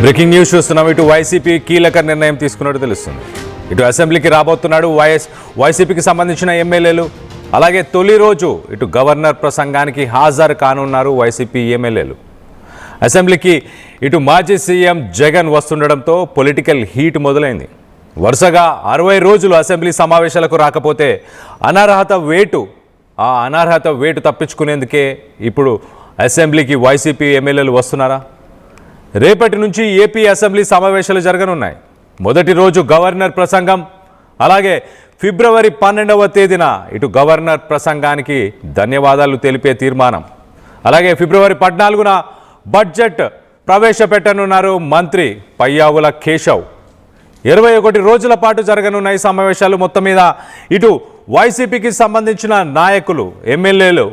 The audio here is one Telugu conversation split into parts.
బ్రేకింగ్ న్యూస్ చూస్తున్నాం. ఇటు వైసీపీ కీలక నిర్ణయం తీసుకున్నట్టు తెలుస్తుంది. ఇటు అసెంబ్లీకి రాబోతున్నాడు వైసీపీకి సంబంధించిన ఎమ్మెల్యేలు. అలాగే తొలి రోజు ఇటు గవర్నర్ ప్రసంగానికి హాజరు కానున్నారు వైసీపీ ఎమ్మెల్యేలు. అసెంబ్లీకి ఇటు మాజీ సీఎం జగన్ వస్తుండడంతో పొలిటికల్ హీట్ మొదలైంది. వరుసగా 60 రోజులు అసెంబ్లీ సమావేశాలకు రాకపోతే అనర్హత వేటు తప్పించుకునేందుకే ఇప్పుడు అసెంబ్లీకి వైసీపీ ఎమ్మెల్యేలు వస్తున్నారా? రేపటి నుంచి ఏపీ అసెంబ్లీ సమావేశాలు జరగనున్నాయి. మొదటి రోజు గవర్నర్ ప్రసంగం, అలాగే ఫిబ్రవరి 12వ తేదీన ఇటు గవర్నర్ ప్రసంగానికి ధన్యవాదాలు తెలిపే తీర్మానం, అలాగే ఫిబ్రవరి 14న బడ్జెట్ ప్రవేశపెట్టనున్నారు మంత్రి పయ్యావుల కేశవ్. 21 రోజుల పాటు జరగనున్న ఈ సమావేశాలు. మొత్తం మీద ఇటు వైసీపీకి సంబంధించిన నాయకులు, ఎమ్మెల్యేలు,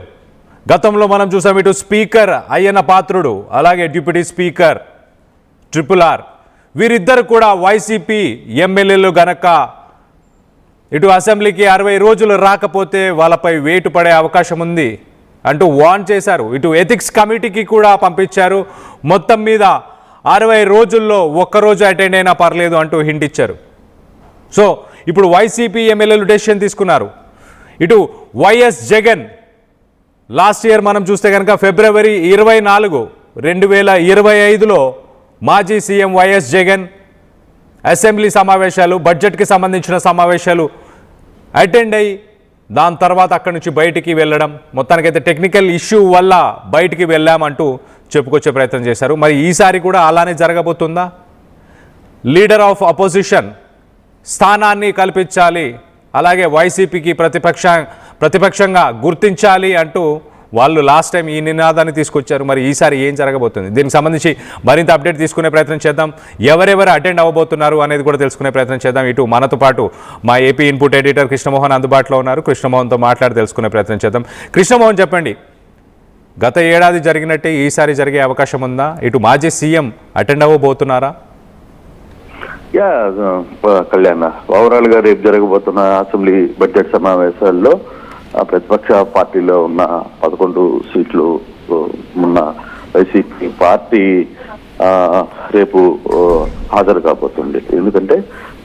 గతంలో మనం చూసాం ఇటు స్పీకర్ అయ్యన్న పాత్రుడు, అలాగే డిప్యూటీ స్పీకర్ RRR, వీరిద్దరు కూడా వైసీపీ ఎమ్మెల్యేలు గనక ఇటు అసెంబ్లీకి 60 రోజులు రాకపోతే వాళ్ళపై వేటు పడే అవకాశం ఉంది అంటూ వార్న్ చేశారు. ఇటు ఎథిక్స్ కమిటీకి కూడా పంపించారు. మొత్తం మీద 60 రోజుల్లో ఒక్కరోజు అటెండ్ అయినా పర్లేదు అంటూ హింట్ ఇచ్చారు. సో ఇప్పుడు వైసీపీ ఎమ్మెల్యేలు డెసిషన్ తీసుకున్నారు. ఇటు వైఎస్ జగన్ లాస్ట్ ఇయర్ మనం చూస్తే కనుక ఫిబ్రవరి 24, 2025లో మాజీ సీఎం వైఎస్ జగన్ అసెంబ్లీ సమావేశాలు, బడ్జెట్కి సంబంధించిన సమావేశాలు అటెండ్ అయ్యి దాని తర్వాత అక్కడి నుంచి బయటికి వెళ్ళడం, మొత్తానికైతే టెక్నికల్ ఇష్యూ వల్ల బయటికి వెళ్ళామంటూ చెప్పుకొచ్చే ప్రయత్నం చేశారు. మరి ఈసారి కూడా అలానే జరగబోతుందా? లీడర్ ఆఫ్ అపోజిషన్ స్థానాన్ని కల్పించాలి, అలాగే వైసీపీకి ప్రతిపక్షంగా గుర్తించాలి అంటూ వాళ్ళు లాస్ట్ టైం ఈ నినాదాన్ని తీసుకొచ్చారు. మరి ఈసారి ఏం జరగబోతుంది? దీనికి సంబంధించి మరింత అప్డేట్ తీసుకునే ప్రయత్నం చేద్దాం. ఎవరెవరు అటెండ్ అవ్వబోతున్నారు అనేది కూడా తెలుసుకునే ప్రయత్నం చేద్దాం. ఇటు మనతో పాటు మా ఏపీ ఇన్పుట్ ఎడిటర్ కృష్ణమోహన్ అందుబాటులో ఉన్నారు. కృష్ణమోహన్తో మాట్లాడి తెలుసుకునే ప్రయత్నం చేద్దాం. కృష్ణమోహన్, చెప్పండి, గత ఏడాది జరిగినట్టే ఈసారి జరిగే అవకాశం ఉందా? ఇటు మాజీ సీఎం అటెండ్ అవ్వబోతున్నారా? కళ్యాణ్, ఓవరాల్ గా రేపు జరగబోతున్న అసెంబ్లీ బడ్జెట్ సమావేశాల్లో ప్రతిపక్ష పార్టీలో ఉన్న 11 సీట్లు ఉన్న వైసీపీ పార్టీ రేపు హాజరు కాబోతుంది. ఎందుకంటే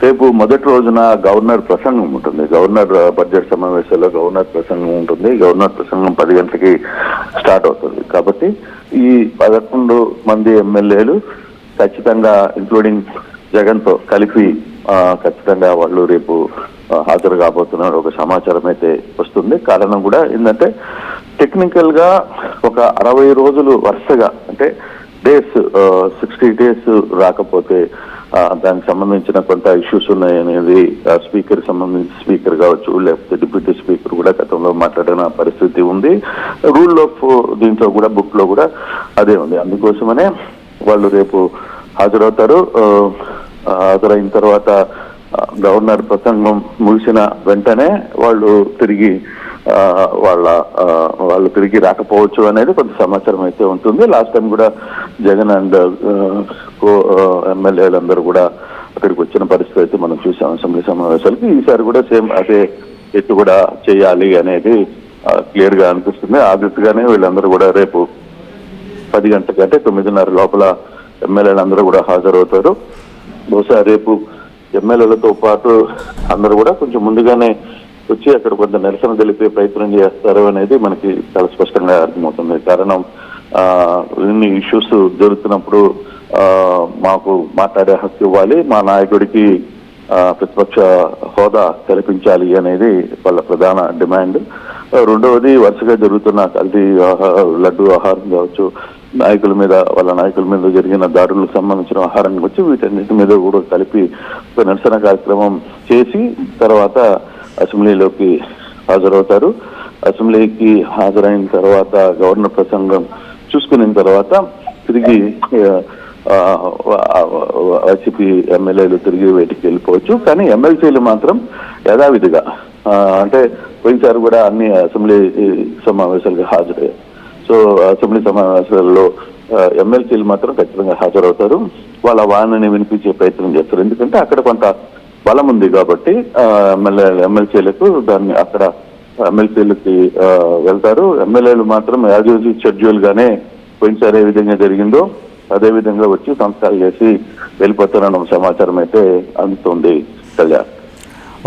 రేపు మొదటి రోజున గవర్నర్ ప్రసంగం ఉంటుంది. గవర్నర్ బడ్జెట్ సమావేశాల్లో గవర్నర్ ప్రసంగం ఉంటుంది. గవర్నర్ ప్రసంగం 10 గంటలకి స్టార్ట్ అవుతుంది. కాబట్టి ఈ 11 మంది ఎమ్మెల్యేలు ఖచ్చితంగా, ఇంక్లూడింగ్ జగన్తో కలిపి ఖచ్చితంగా వాళ్ళు రేపు హాజరు కాబోతున్నారు ఒక సమాచారం అయితే వస్తుంది. కారణం కూడా ఏంటంటే టెక్నికల్ గా ఒక 60 రోజులు వరుసగా, అంటే డేస్ 60 డేస్ రాకపోతే దానికి సంబంధించిన కొంత ఇష్యూస్ ఉన్నాయనేది స్పీకర్ సంబంధించి స్పీకర్ కావచ్చు, లేకపోతే డిప్యూటీ స్పీకర్ కూడా గతంలో మాట్లాడిన పరిస్థితి ఉంది. రూల్ ఆఫ్ దీంట్లో కూడా, బుక్ లో కూడా అదే ఉంది. అందుకోసమనే వాళ్ళు రేపు హాజరవుతారు. హాజరైన తర్వాత గవర్నర్ ప్రసంగం ముగిసిన వెంటనే వాళ్ళు తిరిగి రాకపోవచ్చు అనేది కొంత సమాచారం అయితే ఉంటుంది. లాస్ట్ టైం కూడా జగన్ అండ్ ఎమ్మెల్యేలందరూ కూడా అక్కడికి వచ్చిన పరిస్థితి అయితే మనం చూసాం అసెంబ్లీ సమావేశాలకి. ఈసారి కూడా సేమ్ అదే ఎత్తు కూడా చేయాలి అనేది క్లియర్ గా అనిపిస్తుంది. ఆ దిశగానే వీళ్ళందరూ కూడా రేపు 10 గంటలకి, అంటే 9:30 లోపల ఎమ్మెల్యేలందరూ కూడా హాజరవుతారు. బహుశా రేపు ఎమ్మెల్యేలతో పాటు అందరూ కూడా కొంచెం ముందుగానే వచ్చి అక్కడ కొంత నిరసన తెలిపే ప్రయత్నం చేస్తారు అనేది మనకి చాలా స్పష్టంగా అర్థమవుతుంది. కారణం, ఇన్ని ఇష్యూస్ జరుగుతున్నప్పుడు మాకు మాట్లాడే హక్కు ఇవ్వాలి, మా నాయకుడికి ప్రతిపక్ష హోదా కల్పించాలి అనేది వాళ్ళ ప్రధాన డిమాండ్. రెండవది, వరుసగా జరుగుతున్న కల్తీ లడ్డు ఆహారం కావచ్చు, వాళ్ళ నాయకుల మీద జరిగిన దాడులకు సంబంధించిన ఆహారం వచ్చి వీటన్నిటి మీద కూడా కలిపి ఒక నిరసన కార్యక్రమం చేసి తర్వాత అసెంబ్లీలోకి హాజరవుతారు. అసెంబ్లీకి హాజరైన తర్వాత గవర్నర్ ప్రసంగం చూసుకున్న తర్వాత తిరిగి వైసీపీ ఎమ్మెల్యేలు తిరిగి వేటికి వెళ్ళిపోవచ్చు. కానీ ఎమ్మెల్సీలు మాత్రం యథావిధిగా, అంటే పోయినసారి కూడా అన్ని అసెంబ్లీ సమావేశాలకు హాజరయ్యారు. సో అసెంబ్లీ సమావేశాల్లో ఎమ్మెల్సీలు మాత్రం ఖచ్చితంగా హాజరవుతారు. వాళ్ళ వాణిని వినిపించే ప్రయత్నం చేస్తారు. ఎందుకంటే అక్కడ కొంత బలం ఉంది కాబట్టి ఎమ్మెల్సీలకు దాన్ని అక్కడ ఎమ్మెల్సీలకి వెళ్తారు. ఎమ్మెల్యేలు మాత్రం యాజ్ యూజువల్ షెడ్యూల్ గానే పోయినసారి ఏ విధంగా జరిగిందో అదేవిధంగా వచ్చి సంతకాలు చేసి వెళ్ళిపోతారన్న సమాచారం అయితే అందుతుంది కళ్యాణ్.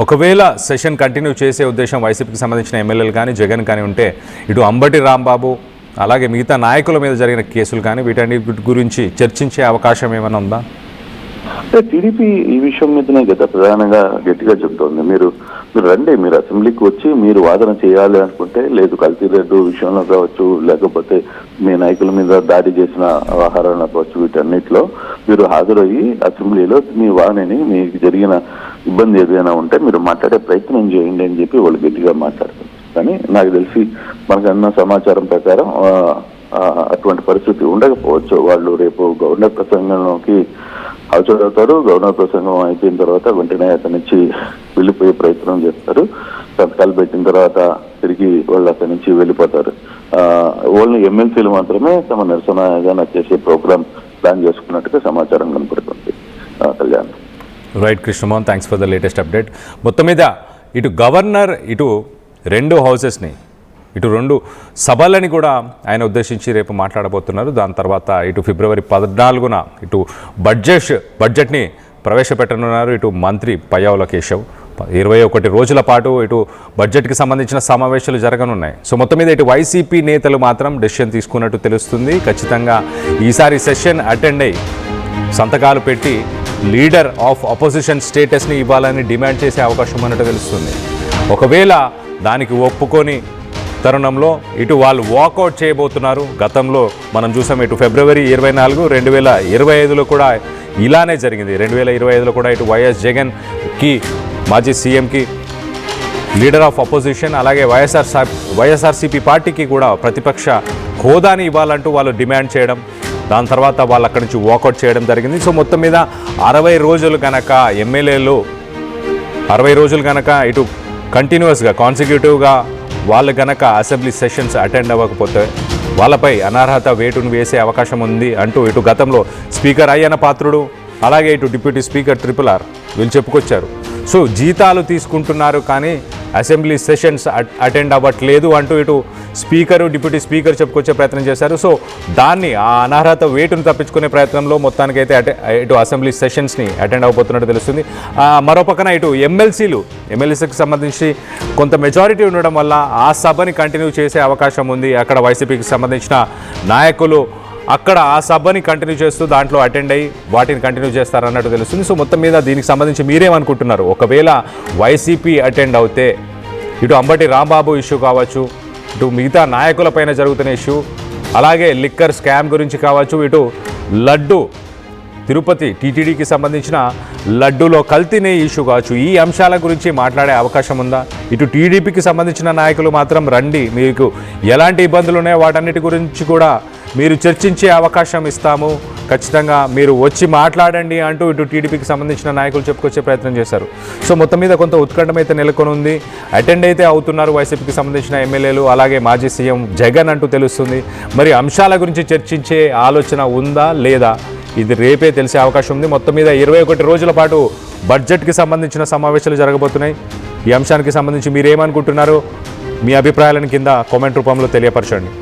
ఒకవేళ సెషన్ కంటిన్యూ చేసే ఉద్దేశం వైసీపీకి సంబంధించిన ఎమ్మెల్యేలు కానీ జగన్ కానీ ఉంటే ఇటు అంబటి రాంబాబు అలాగే మిగతా నాయకుల మీద జరిగిన కేసులు కానీ వీటన్నిటి గురించి చర్చించే అవకాశం ఏమైనా ఉందా? అంటే టీడీపీ ఈ విషయం మీదనే కదా ప్రధానంగా గట్టిగా చెబుతోంది. మీరు రండి, మీరు అసెంబ్లీకి వచ్చి మీరు వాదన చేయాలి అనుకుంటే, లేదు కల్తీ రెడ్డి విషయంలో కావచ్చు, లేకపోతే మీ నాయకుల మీద దాడి చేసిన వ్యవహారాలు కావచ్చు, వీటన్నిటిలో మీరు హాజరయ్యి అసెంబ్లీలో మీ వాణిని మీకు జరిగిన ఇబ్బంది ఏదైనా ఉంటే మీరు మాట్లాడే ప్రయత్నం చేయండి అని చెప్పి వాళ్ళు గట్టిగా మాట్లాడుతున్నారు. కానీ నాకు తెలిసి మనకన్న సమాచారం ప్రకారం అటువంటి పరిస్థితి ఉండకపోవచ్చు. వాళ్ళు రేపు గవర్నర్ ప్రసంగంలోకి హాజరవుతారు. గవర్నర్ ప్రసంగం అయిపోయిన తర్వాత వెంటనే అతని నుంచి వెళ్ళిపోయే ప్రయత్నం చేస్తారు. సంతకాలు పెట్టిన తర్వాత తిరిగి వాళ్ళు అక్కడి నుంచి వెళ్ళిపోతారు. ఓన్లీ ఎమ్మెల్సీలు మాత్రమే తమ నిరసనగా చేసే ప్రోగ్రామ్ ప్లాన్ చేసుకున్నట్టుగా సమాచారం కనపడుతుంది. Kalyan. Right Krishnamohan, thanks for the latest update. మొత్తం మీద ఇటు గవర్నర్ ఇటు రెండు హౌసెస్ని ఇటు రెండు సభలని కూడా ఆయన ఉద్దేశించి రేపు మాట్లాడబోతున్నారు. దాని తర్వాత ఇటు ఫిబ్రవరి 14న ఇటు బడ్జెట్ని ప్రవేశపెట్టనున్నారు ఇటు మంత్రి పయ్యావుల కేశవ్. 21 రోజుల పాటు ఇటు బడ్జెట్కి సంబంధించిన సమావేశాలు జరగనున్నాయి. సో మొత్తం మీద ఇటు వైసీపీ నేతలు మాత్రం డెసిషన్ తీసుకున్నట్టు తెలుస్తుంది. ఖచ్చితంగా ఈసారి సెషన్ అటెండ్ అయ్యి సంతకాలు పెట్టి లీడర్ ఆఫ్ అపోజిషన్ స్టేటస్ని ఇవ్వాలని డిమాండ్ చేసే అవకాశం ఉన్నట్టు తెలుస్తుంది. ఒకవేళ దానికి ఒప్పుకొని తరుణంలో ఇటు వాళ్ళు వాకౌట్ చేయబోతున్నారు. గతంలో మనం చూసాం ఇటు ఫిబ్రవరి 24, 2025లో కూడా ఇలానే జరిగింది. 2025లో కూడా ఇటు వైఎస్ జగన్కి మాజీ సీఎంకి లీడర్ ఆఫ్ అపోజిషన్ అలాగే వైఎస్ఆర్సీపీ పార్టీకి కూడా ప్రతిపక్ష హోదాని ఇవ్వాలంటూ వాళ్ళు డిమాండ్ చేయడం, దాని తర్వాత వాళ్ళు అక్కడి నుంచి వాకౌట్ చేయడం జరిగింది. సో మొత్తం మీద 60 రోజులు కనుక ఎమ్మెల్యేలు 60 రోజులు కనుక ఇటు కంటిన్యూస్గా కాన్సిక్యూటివ్గా వాళ్ళు కనుక అసెంబ్లీ సెషన్స్ అటెండ్ అవ్వకపోతే వాళ్ళపై అనర్హత వేటును వేసే అవకాశం ఉంది అంటూ ఇటు గతంలో స్పీకర్ అయ్యన్న పాత్రుడు అలాగే ఇటు డిప్యూటీ స్పీకర్ RRR వీళ్ళు చెప్పుకొచ్చారు. సో జీతాలు తీసుకుంటున్నారు కానీ అసెంబ్లీ సెషన్స్ అటెండ్ అవ్వట్లేదు అంటూ ఇటు స్పీకరు డిప్యూటీ స్పీకర్ చెప్పుకొచ్చే ప్రయత్నం చేశారు. సో దాన్ని ఆ అనర్హత వేటును తప్పించుకునే ప్రయత్నంలో మొత్తానికైతే ఇటు అసెంబ్లీ సెషన్స్ని అటెండ్ అవ్వబోతున్నట్టు తెలుస్తుంది. మరో పక్కన ఇటు ఎమ్మెల్సీకి సంబంధించి కొంత మెజారిటీ ఉండడం వల్ల ఆ సభని కంటిన్యూ చేసే అవకాశం ఉంది. అక్కడ వైసీపీకి సంబంధించిన నాయకులు అక్కడ ఆ సభని కంటిన్యూ చేస్తూ దాంట్లో అటెండ్ అయ్యి వాటిని కంటిన్యూ చేస్తారన్నట్టు తెలుస్తుంది. సో మొత్తం మీద దీనికి సంబంధించి మీరేమనుకుంటున్నారు? ఒకవేళ వైసీపీ అటెండ్ అవుతే ఇటు అంబటి రాంబాబు ఇష్యూ కావచ్చు, ఇటు మిగతా నాయకులపైన జరుగుతున్న ఇష్యూ, అలాగే లిక్కర్ స్కామ్ గురించి కావచ్చు, ఇటు లడ్డు తిరుపతి టీటీడీకి సంబంధించిన లడ్డూలో కల్తీనే ఇష్యూ కావచ్చు, ఈ అంశాల గురించి మాట్లాడే అవకాశం ఉందా? ఇటు టీడీపీకి సంబంధించిన నాయకులు మాత్రం రండి, మీకు ఎలాంటి ఇబ్బందులు ఉన్నాయో వాటన్నిటి గురించి కూడా మీరు చర్చించే అవకాశం ఇస్తాము, ఖచ్చితంగా మీరు వచ్చి మాట్లాడండి అంటూ ఇటు టీడీపీకి సంబంధించిన నాయకులు చెప్పుకొచ్చే ప్రయత్నం చేశారు. సో మొత్తం మీద కొంత ఉత్కంఠం అయితే నెలకొని ఉంది. అటెండ్ అయితే అవుతున్నారు వైసీపీకి సంబంధించిన ఎమ్మెల్యేలు అలాగే మాజీ సీఎం జగన్ అంటూ తెలుస్తుంది. మరి అంశాల గురించి చర్చించే ఆలోచన ఉందా లేదా? ఇది రేపే తెలిసే అవకాశం ఉంది. మొత్తం మీద 21 రోజుల పాటు బడ్జెట్కి సంబంధించిన సమావేశాలు జరగబోతున్నాయి. ఈ అంశానికి సంబంధించి మీరేమనుకుంటున్నారు? మీ అభిప్రాయాలను కింద కామెంట్ రూపంలో తెలియపరచండి.